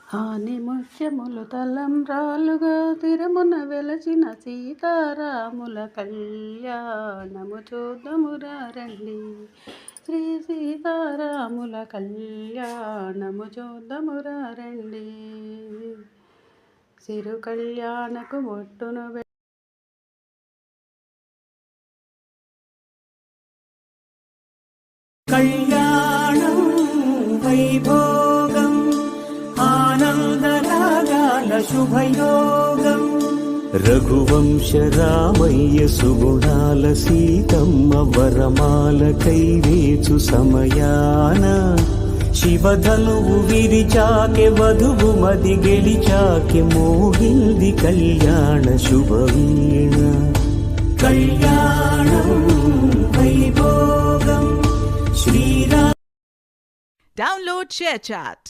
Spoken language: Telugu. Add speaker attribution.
Speaker 1: ఆని ముత్యములు తలంబ్రాలుగా తిరుమున వెలసిన సీతారాముల కళ్యాణము చూద్దామురా రండి. శ్రీ సీతారాముల కళ్యాణము చూద్దామురా రండి. సిరు కళ్యాణకు ఒట్టును
Speaker 2: కళ్యాణం వైభోగం ఆనందరాగాల శుభయోగం రఘువంశ రామయ్య సుగుణాల సీతమ్మ వరమాల కైవేచు సమయాన శివధనువు విరిచాకె వధువు మది గెలిచాకె మోగింది కళ్యాణ శుభవీణ కళ్యాణం వైభోగం శ్రీరామ.
Speaker 3: Download ShareChat.